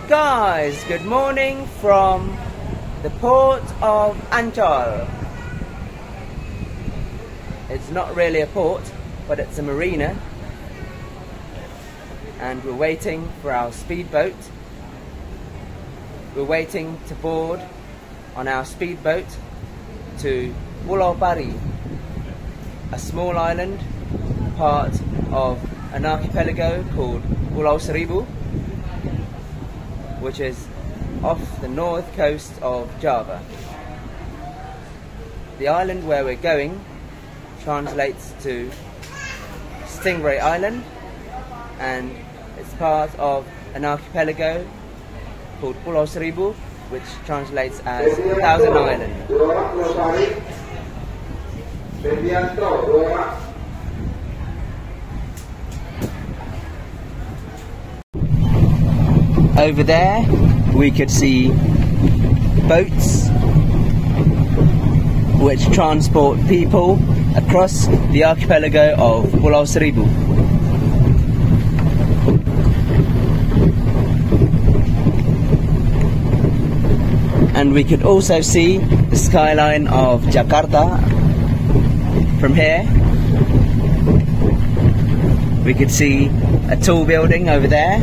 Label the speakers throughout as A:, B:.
A: Guys, good morning from the port of Ancol. It's not really a port, but it's a marina, and we're waiting for our speedboat. We're waiting to board on our speedboat to Pulau Pari, a small island, part of an archipelago called Pulau Seribu, which is off the north coast of Java. The island where we're going translates to Stingray Island, and it's part of an archipelago called Pulau Seribu, which translates as 1,000 Island. Over there we could see boats which transport people across the archipelago of Pulau Seribu. And we could also see the skyline of Jakarta from here. We could see a tall building over there.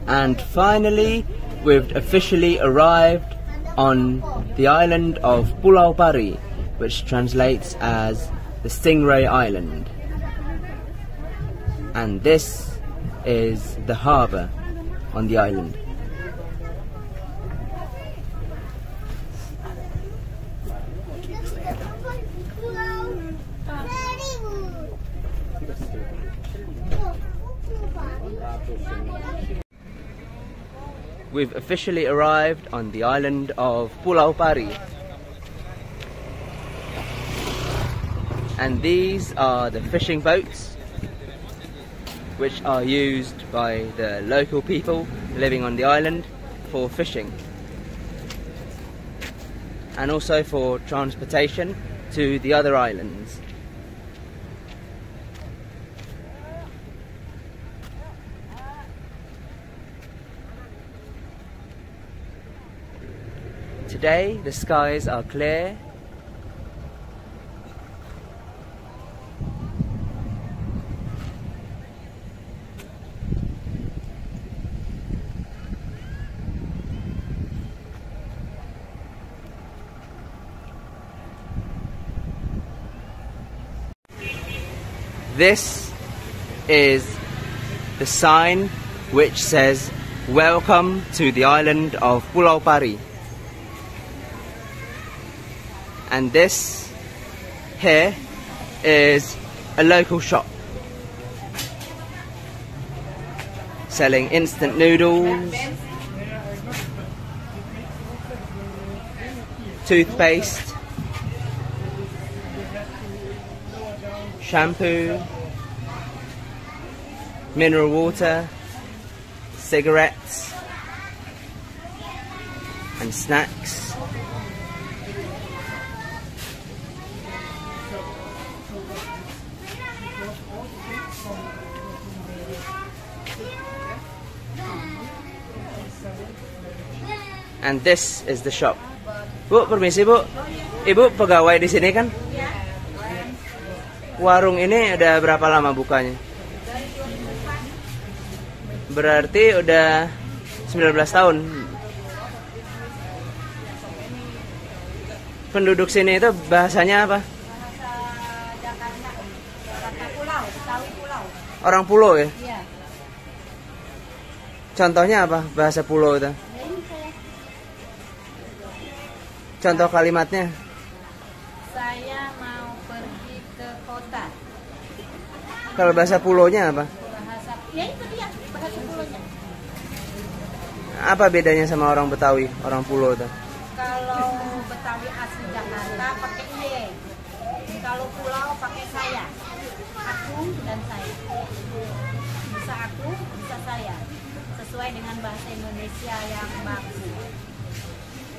A: And finally, we've officially arrived on the island of Pulau Pari, which translates as the Stingray Island. And this is the harbour on the island. We've officially arrived on the island of Pulau Pari. And these are the fishing boats which are used by the local people living on the island for fishing, and also for transportation to the other islands. Today the skies are clear. This is the sign which says "Welcome to the island of Pulau Pari." And this here is a local shop selling instant noodles, toothpaste, shampoo, mineral water, cigarettes, and snacks. And this is the shop. Bu, permisi Bu. Ibu pegawai di sini kan? Warung ini udah berapa lama bukanya? Berarti udah 19 tahun. Penduduk sini itu bahasanya apa?
B: Bahasa Jakarta. Jakarta Pulau, Betawi Pulau.
A: Orang pulau ya?
B: Iya.
A: Contohnya apa bahasa pulau itu? Contoh kalimatnya.
B: Saya mau pergi ke kota.
A: Kalau bahasa pulaunya apa?
B: Bahasa, ya itu dia, bahasa pulaunya.
A: Apa bedanya sama orang Betawi, orang pulau itu?
B: Kalau Betawi asli Jakarta pakai ye. Kalau pulau pakai saya. Aku dan saya. Bisa aku, bisa saya. Sesuai dengan bahasa Indonesia yang baku.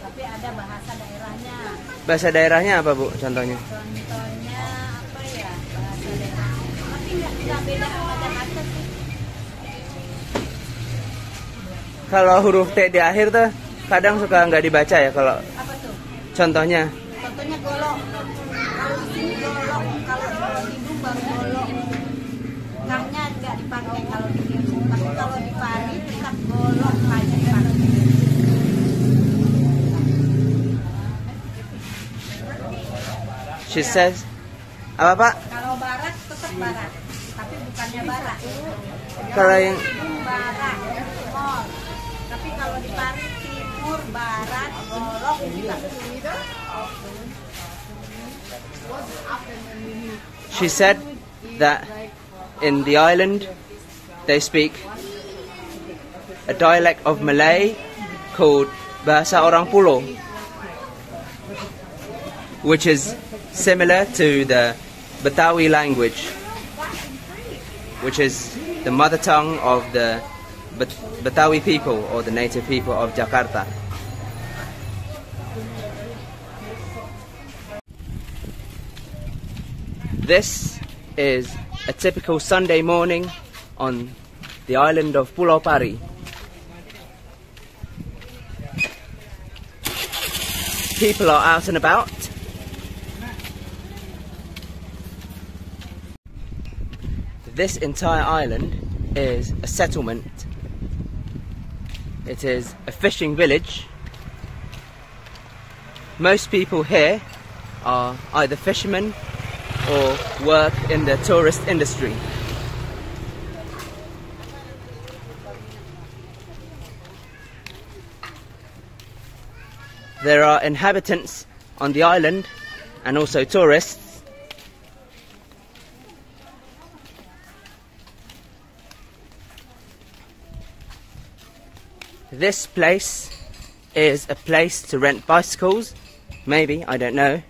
B: Tapi ada bahasa daerahnya.
A: Bahasa daerahnya apa, Bu? Contohnya?
B: Contohnya apa ya? Bahasa daerahnya. Tapi nggak beda sama Jakarta sih.
A: Kalau huruf T di akhir tuh kadang suka nggak dibaca ya kalau.
B: Apa tuh?
A: Contohnya?
B: Contohnya golok. Kalau di sini golok, kalau di hidung baru golok. Kangnya nggak dipakai kalau di hidung, tapi kalau di Pari tetap golok lagi dipakai.
A: She says, apa Pak?
B: Kalau barat tetap barat, tapi bukannya barat.
A: Kalau yang
B: hidung barat, timur. Tapi kalau di Pari timur, barat, golok juga.
A: she said that in the island they speak a dialect of Malay called bahasa orang pulau, which is similar to the Betawi language, which is the mother tongue of the Betawi people or the native people of Jakarta. This is a typical Sunday morning on the island of Pulau Pari. People are out and about. This entire island is a settlement. It is a fishing village. Most people here are either fishermen or work in the tourist industry. There are inhabitants on the island and also tourists. This place is a place to rent bicycles, maybe, I don't know.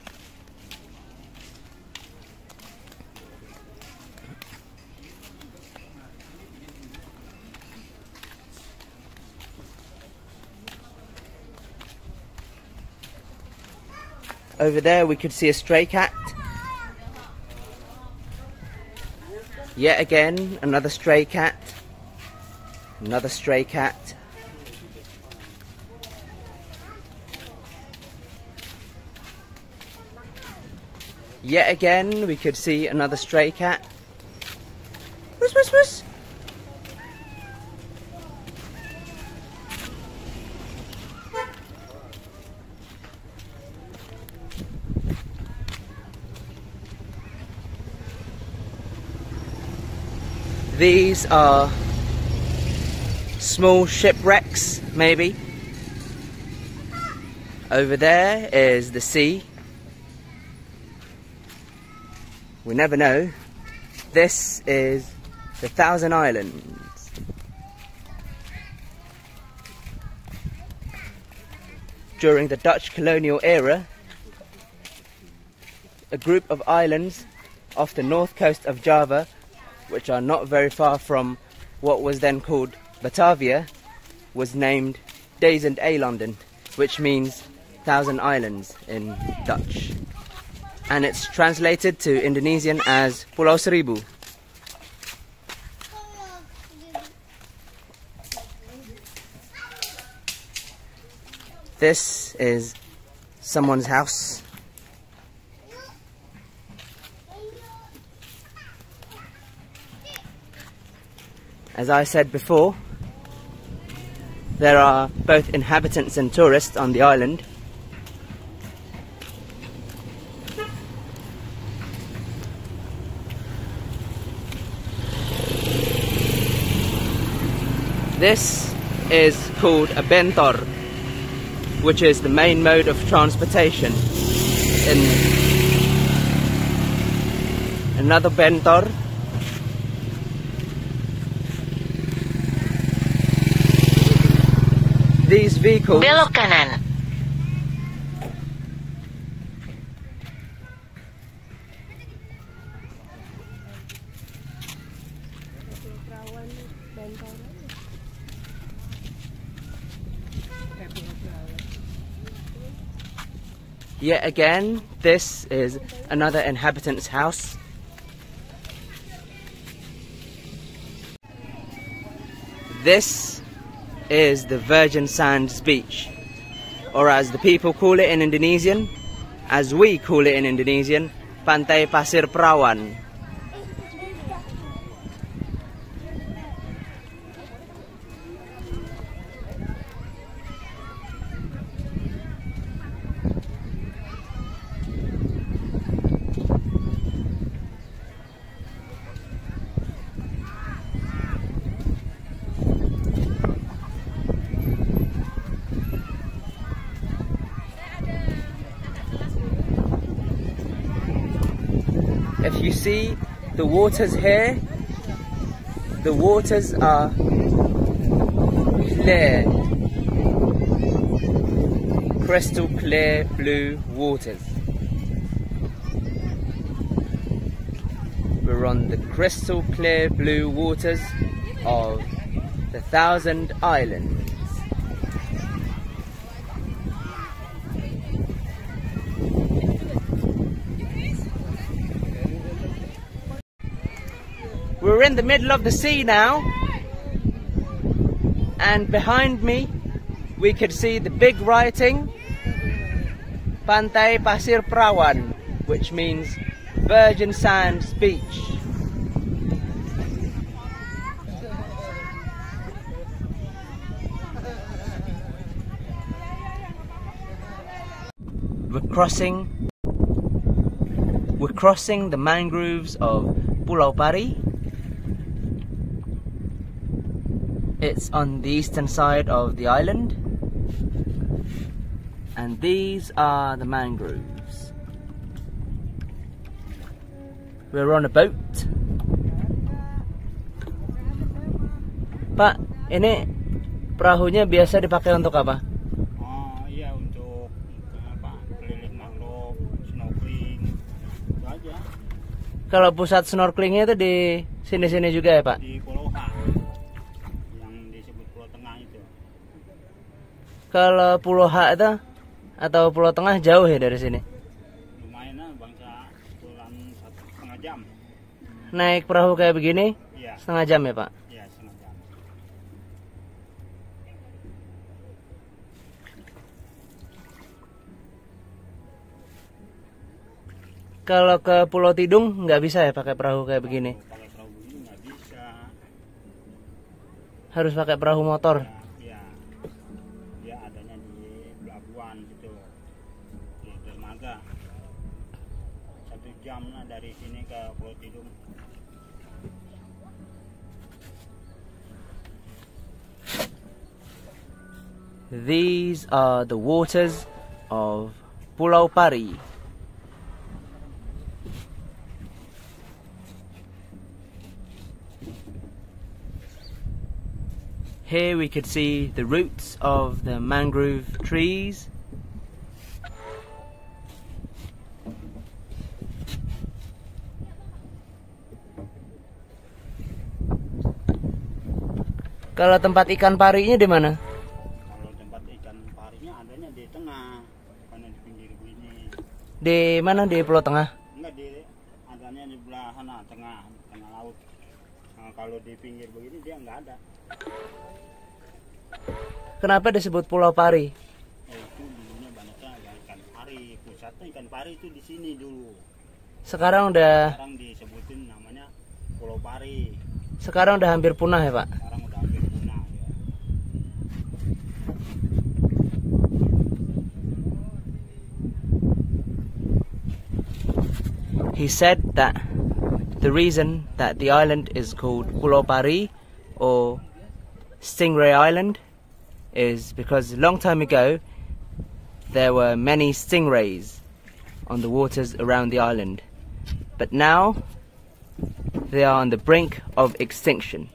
A: Over there we could see a stray cat. Yet again, another stray cat. Another stray cat. Yet again we could see another stray cat. Whoosh, whoosh, whoosh. These are small shipwrecks, maybe. Over there is the sea. We never know. This is the Thousand Islands. During the Dutch colonial era, a group of islands off the north coast of Java, which are not very far from what was then called Batavia, was named Duizend Eilanden, which means Thousand Islands in Dutch. And it's translated to Indonesian as Pulau Seribu. This is someone's house. As I said before, there are both inhabitants and tourists on the island. This is called a bentor, which is the main mode of transportation. In another bentor, these vehicles
C: belok kanan.
A: Yet again, this is another inhabitant's house. This is the Virgin Sands beach, or as the people call it in Indonesian, as we call it in Indonesian, Pantai Pasir Perawan. If you see the waters here, the waters are clear, crystal clear blue waters. We're on the crystal clear blue waters of the Thousand Islands. We're in the middle of the sea now, and behind me we could see the big writing Pantai Pasir Perawan, which means Virgin Sands Beach. We're crossing the mangroves of Pulau Pari. It's on the eastern side of the island, and these are the mangroves. We're on a boat. Pak, ini perahunya biasa dipakai untuk apa?
C: Oh iya, untuk keliling mangrove, snorkeling, itu aja.
A: Kalau pusat snorkelingnya itu di sini-sini juga ya Pak?
C: Di Pulau H, yang disebut Pulau Tengah itu.
A: Kalau Pulau H itu atau Pulau Tengah jauh ya dari sini?
C: Lumayan lah, bangsa pulang 1,5 jam.
A: Naik perahu kayak begini?
C: Iya.
A: Setengah jam ya Pak?
C: Iya, setengah jam.
A: Kalau ke Pulau Tidung nggak bisa ya pakai perahu kayak begini?
C: Pakai perahu begini nggak bisa.
A: Harus pakai perahu motor?
C: Iya. Dia adanya di pelabuhan gitu, di dermaga. 1 jam lah dari sini ke Pulau Tidung.
A: These are the waters of Pulau Pari. Here we could see the roots of the mangrove trees. Kalau tempat ikan parinya di mana?
C: Kalau tempat ikan parinya adanya di tengah, bukan di pinggir begini.
A: Di mana, di Pulau Tengah?
C: Enggak, adanya di belah sana, tengah laut. Nah, kalau di pinggir begini dia nggak ada.
A: Kenapa disebut Pulau Pari?
C: Itu dulunya banyaknya ya ikan pari, pusatnya ikan pari itu di sini dulu.
A: Sekarang
C: disebutin namanya Pulau Pari.
A: Sekarang udah hampir punah ya Pak?
C: Sekarang udah hampir punah ya.
A: He said that the reason that the island is called Pulau Pari or Stingray Island is because a long time ago there were many stingrays on the waters around the island, but now they are on the brink of extinction.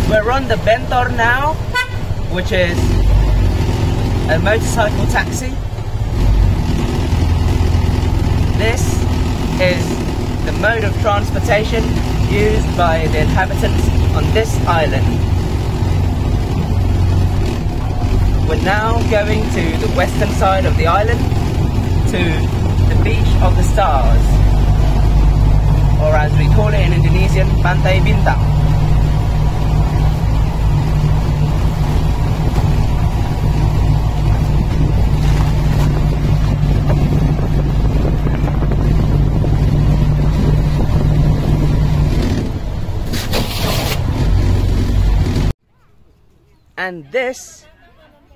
A: We're on the Bentor now, which is a motorcycle taxi. This is the mode of transportation used by the inhabitants on this island. We're now going to the western side of the island, to the beach of the stars, or as we call it in Indonesian, Pantai Bintang. And this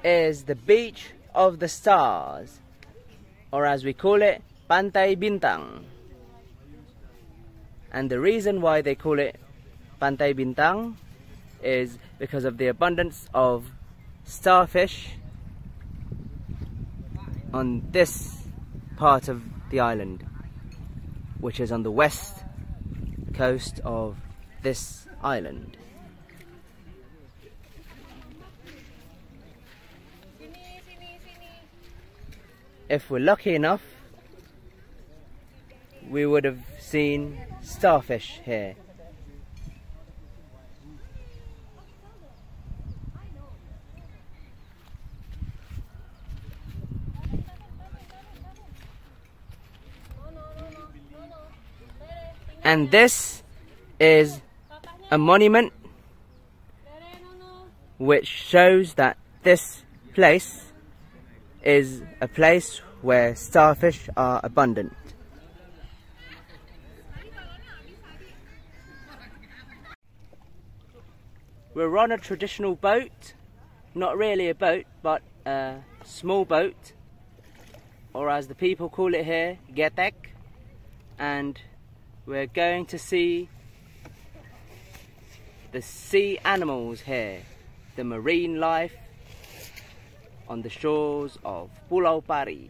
A: is the beach of the stars, or as we call it, Pantai Bintang. And the reason why they call it Pantai Bintang is because of the abundance of starfish on this part of the island, which is on the west coast of this island. If we're lucky enough, we would have seen starfish here. And this is a monument which shows that this place is a place where starfish are abundant. We're on a traditional boat, not really a boat, but a small boat, or as the people call it here, getek, and we're going to see the sea animals here, the marine life on the shores of Pulau Pari.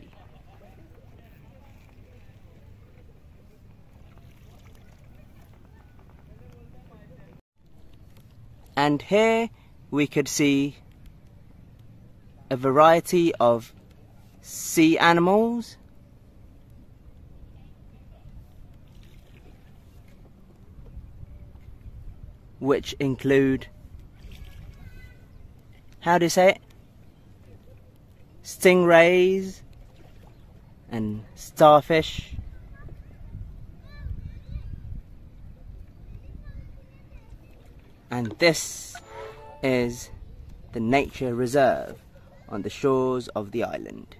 A: And here we could see a variety of sea animals, which include, how do you say it? Stingrays and starfish. And this is the nature reserve on the shores of the island.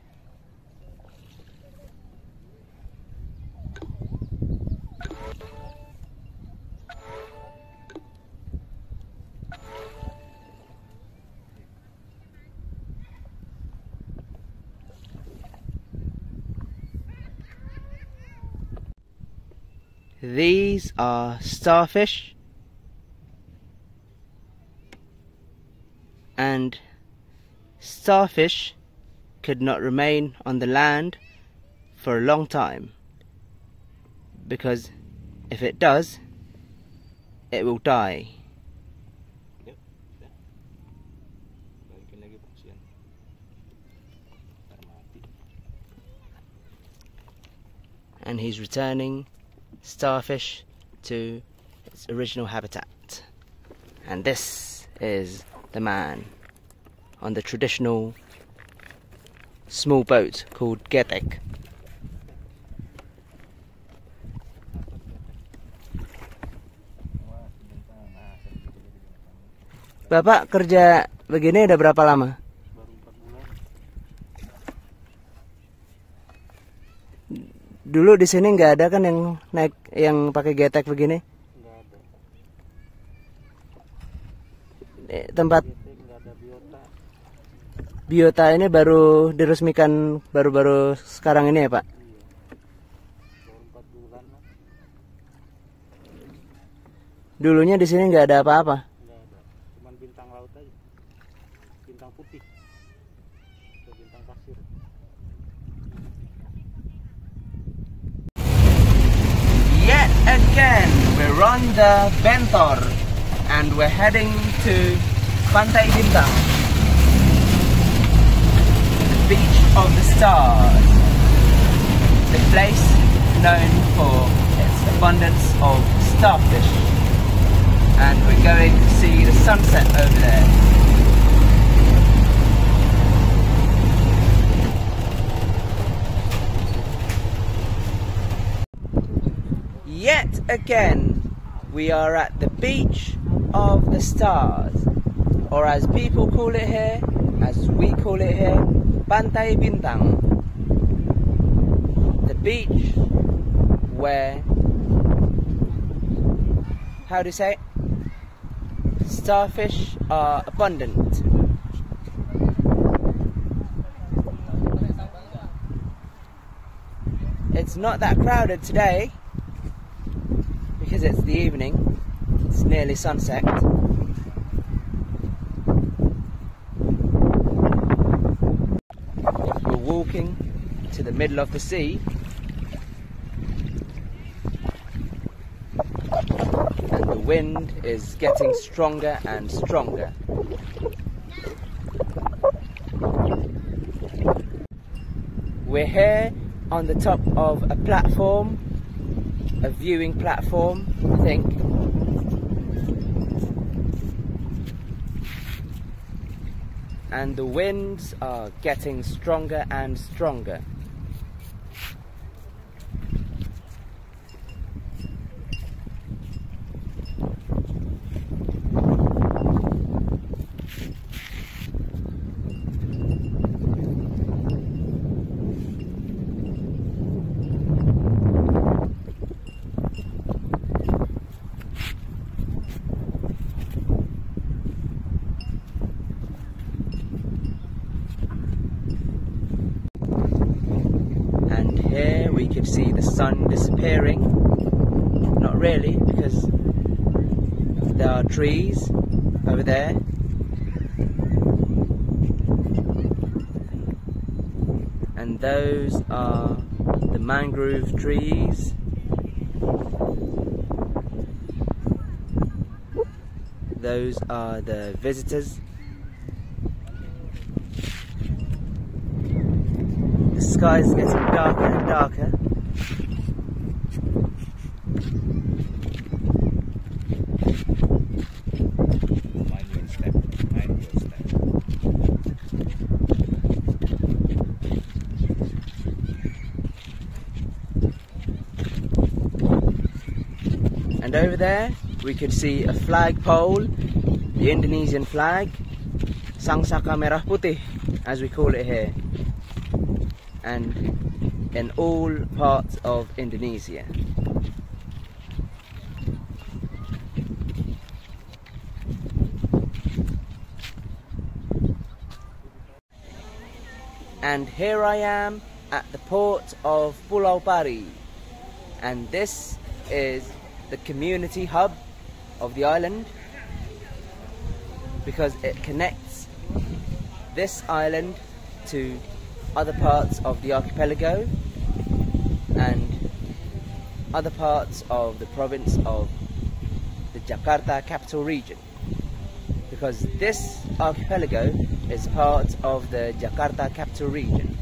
A: These are starfish, and starfish could not remain on the land for a long time, because if it does, it will die. And he's returning starfish to its original habitat. And this is the man on the traditional small boat called getek. Bapak kerja begini udah berapa lama? Dulu di sini nggak ada kan yang naik, yang pakai getek begini? Nggak ada. Tempat nggak ada biota. Biota ini baru diresmikan baru-baru sekarang ini ya Pak? Iya. Baru 4 bulan lah. Dulunya di sini nggak ada apa-apa? Nggak ada. Cuman bintang laut aja. Bintang putih. Atau bintang pasir. Yet again, we're on the Bentor and we're heading to Pantai Bintang. Beach of the Stars, the place known for its abundance of starfish, and we're going to see the sunset over there. Yet again, we are at the Beach of the Stars, or as people call it here, as we call it here, Pantai Bintang. The beach where, how do you say it? Starfish are abundant. It's not that crowded today because it's the evening, it's nearly sunset. We're walking to the middle of the sea, and the wind is getting stronger and stronger. We're here on the top of a platform, a viewing platform, I think. And the winds are getting stronger and stronger. Here we could see the sun disappearing. Not really, because there are trees over there. And those are the mangrove trees. Those are the visitors. The sky is getting darker and darker.
C: Mind your step, mind your step.
A: And over there we could see a flagpole, the Indonesian flag, Sang Saka Merah Putih, as we call it here, and in all parts of Indonesia. And here I am at the port of Pulau Pari, and this is the community hub of the island, because it connects this island to other parts of the archipelago and other parts of the province of the Jakarta capital region, because this archipelago is part of the Jakarta capital region.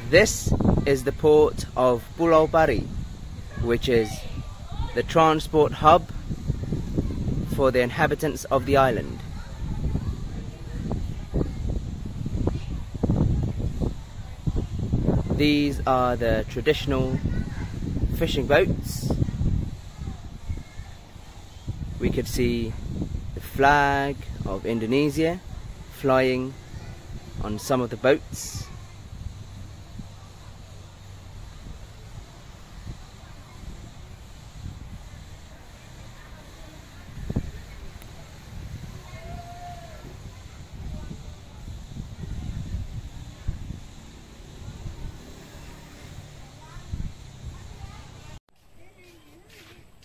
A: This is the port of Pulau Pari, which is the transport hub for the inhabitants of the island. These are the traditional fishing boats. We could see the flag of Indonesia flying on some of the boats.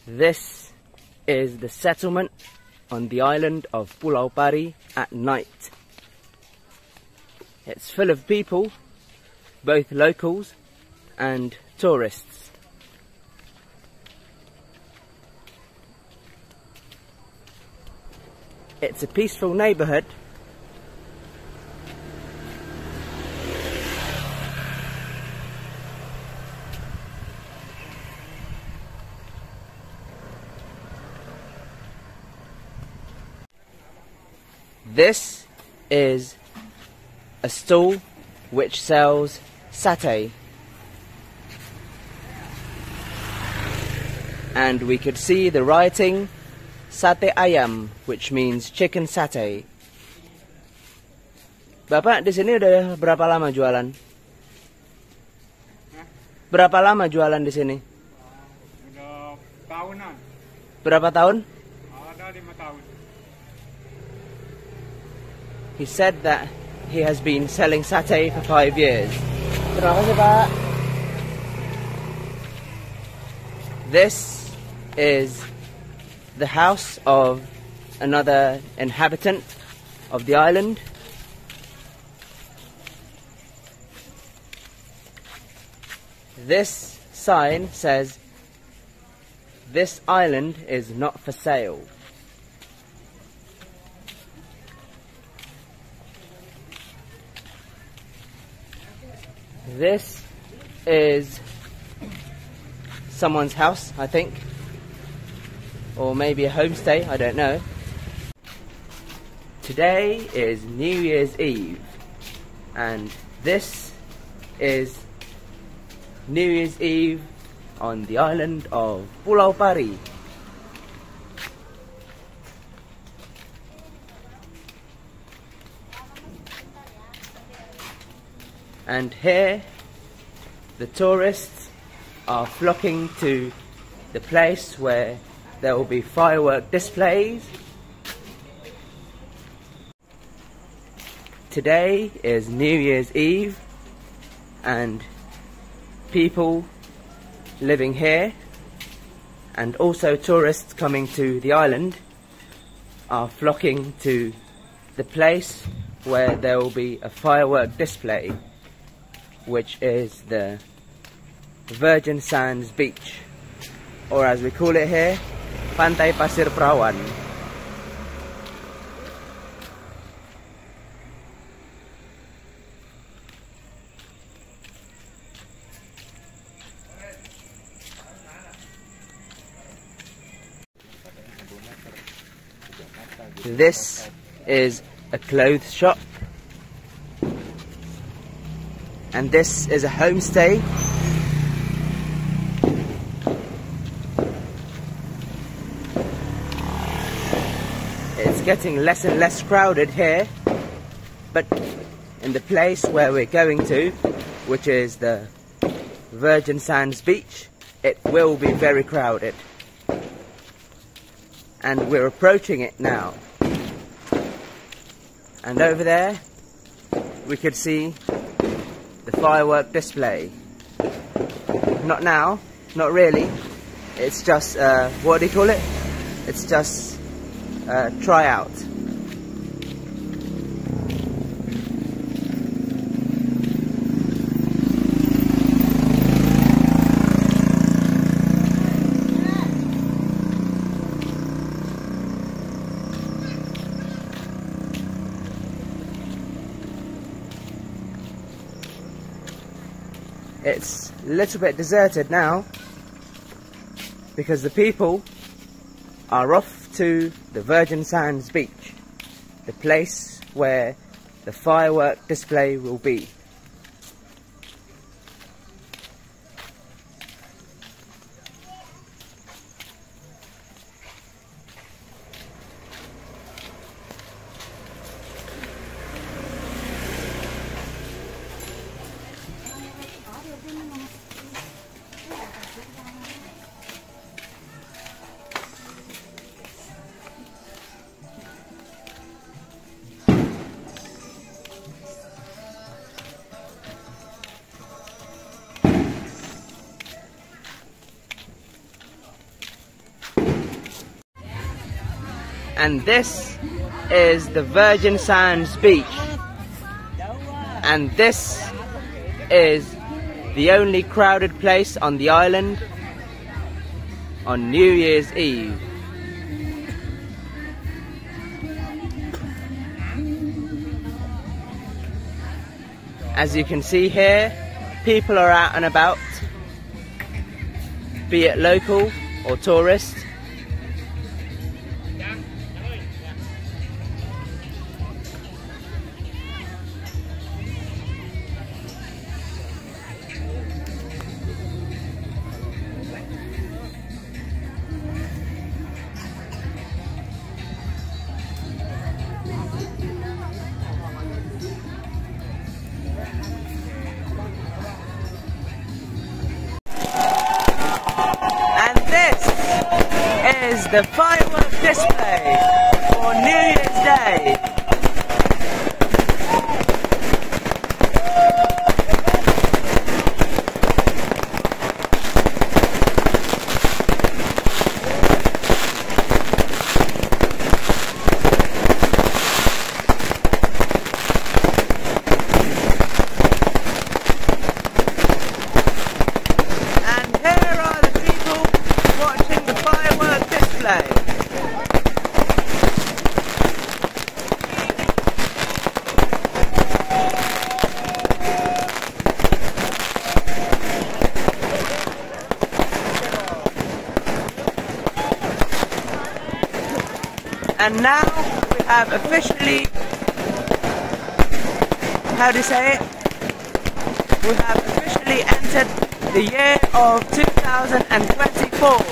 A: This is the settlement on the island of Pulau Pari at night. It's full of people, both locals and tourists. It's a peaceful neighbourhood. This is a stall which sells satay, and we could see the writing sate ayam, which means chicken satay. Bapak di sini udah berapa lama jualan? Berapa lama jualan di sini?
D: Udah tahunan.
A: Berapa tahun?
D: Ada 5 tahun.
A: He said that he has been selling satay for 5 years. Terima kasih, Pak. This is the house of another inhabitant of the island. This sign says, "This island is not for sale." This is someone's house, I think, or maybe a homestay, I don't know. Today is New Year's Eve, and this is New Year's Eve on the island of Pulau Pari. And here, the tourists are flocking to the place where there will be firework displays. Today is New Year's Eve, and people living here and also tourists coming to the island are flocking to the place where there will be a firework display, which is the Virgin Sands Beach, or as we call it here, Pantai Pasir Perawan. This is a clothes shop, and this is a homestay. It's getting less and less crowded here, but in the place where we're going to, which is the Virgin Sands Beach, it will be very crowded. And we're approaching it now. And over there, we could see the firework display. Not now, not really. It's just, what do you call it? It's just a tryout. It's a little bit deserted now because the people are off to the Virgin Sands Beach, the place where the firework display will be. And this is the Virgin Sands Beach. And this is the only crowded place on the island on New Year's Eve. As you can see here, people are out and about, be it local or tourist. Is the firework display for New Year's Day. And here are the people watching the firework display. And now we have officially, how do you say it? We have officially entered the year of 2024.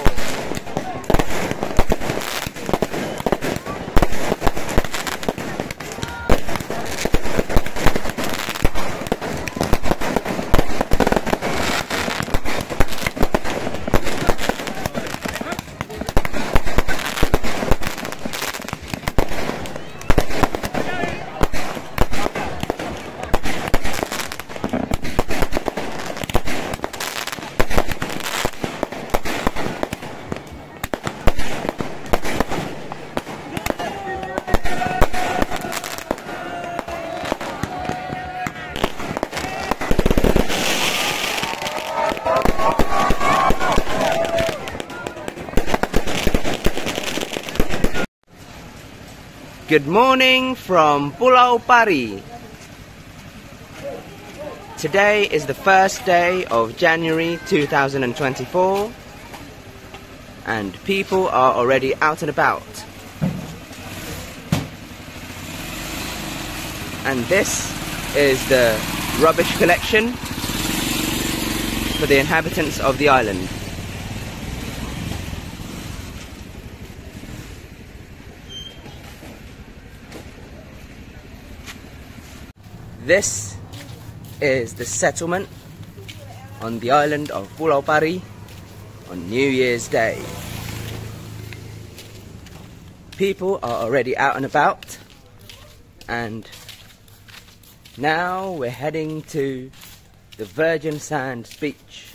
A: Good morning from Pulau Pari. Today is the first day of January 2024 and people are already out and about. And this is the rubbish collection for the inhabitants of the island. This is the settlement on the island of Pulau Pari on New Year's Day. People are already out and about, and now we're heading to the Virgin Sands beach,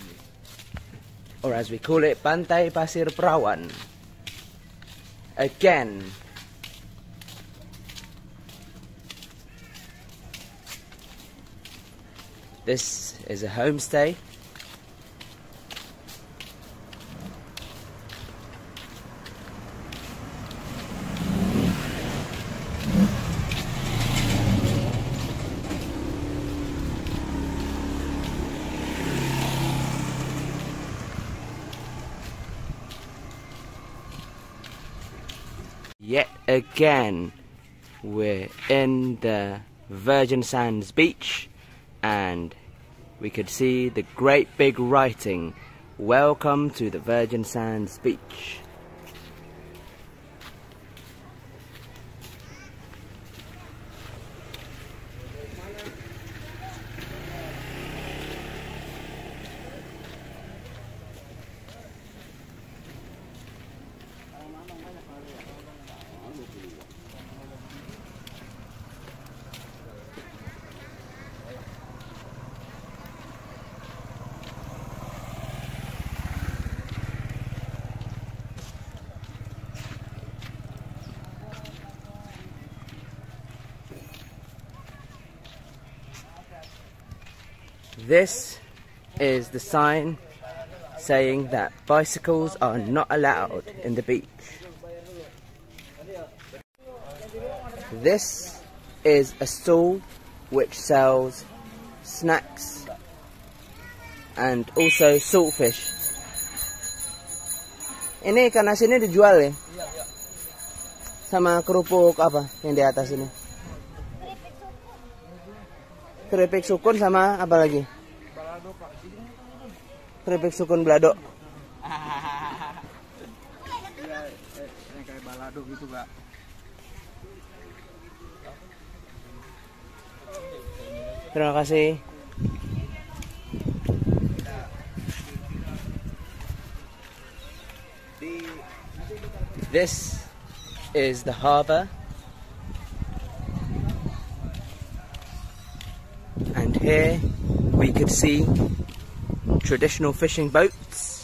A: or as we call it, Pantai Pasir Perawan. Again, this is a homestay. Yet again, we're in the Virgin Sands beach, and we could see the great big writing, "Welcome to the Virgin Sands beach." This is the sign saying that bicycles are not allowed in the beach. This is a stall which sells snacks and also saltfish. Ini ikan asinnya dijual ya? Sama kerupuk apa yang di atas ini? Keripik sukun sama apa lagi? Keripik sukun balado.
D: Yang kayak balado gitu, Kak.
A: Terima kasih. This is the harbour, and here we could see traditional fishing boats.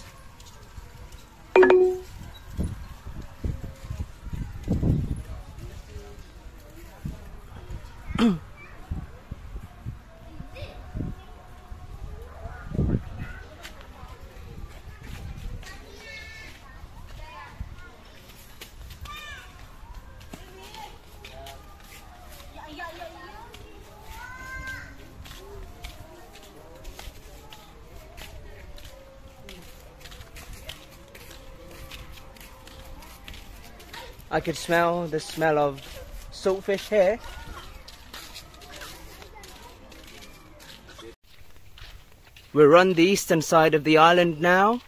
A: I could smell the smell of saltfish here. We're on the eastern side of the island now,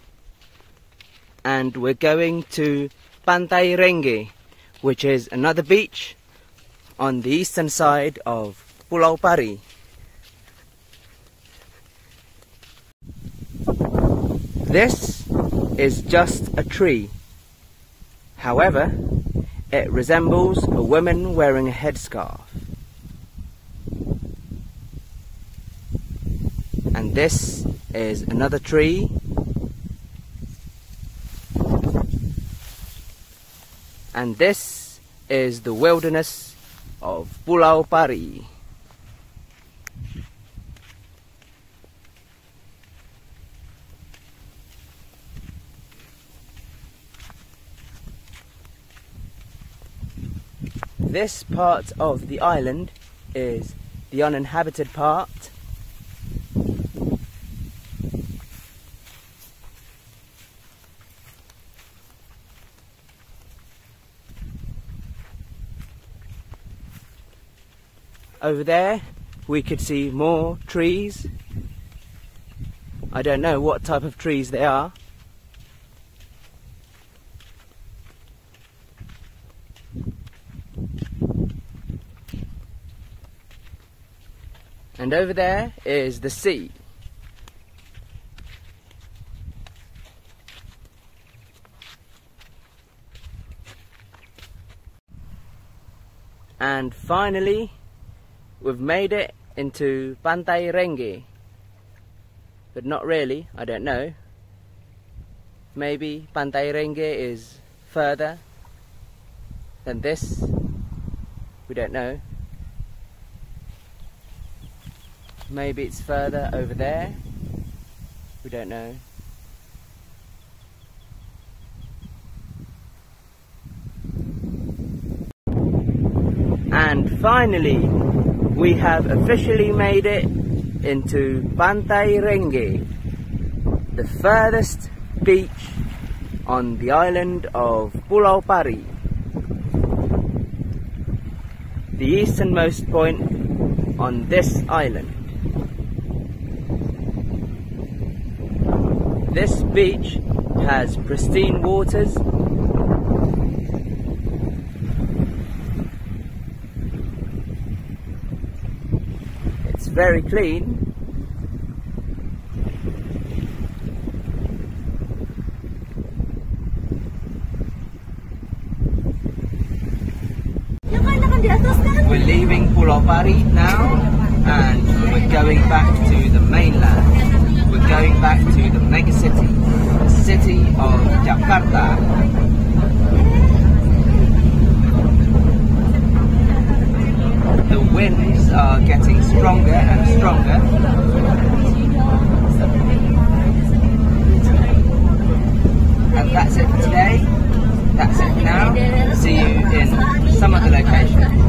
A: and we're going to Pantai Renge, which is another beach on the eastern side of Pulau Pari. This is just a tree. However, it resembles a woman wearing a headscarf. And this is another tree. And this is the wilderness of Pulau Pari. This part of the island is the uninhabited part. Over there we could see more trees. I don't know what type of trees they are. And over there is the sea. And finally, we've made it into Pantai Renge. But not really, I don't know. Maybe Pantai Renge is further than this. We don't know. Maybe it's further over there. We don't know. And finally, we have officially made it into Pantai Renge, the furthest beach on the island of Pulau Pari, the easternmost point on this island. This beach has pristine waters. It's very clean. We're leaving Pulau Pari now, and we're going back to the mainland. We're going back to the mega city, the city of Jakarta. The winds are getting stronger and stronger. And that's it for today. That's it for now. See you in some other location.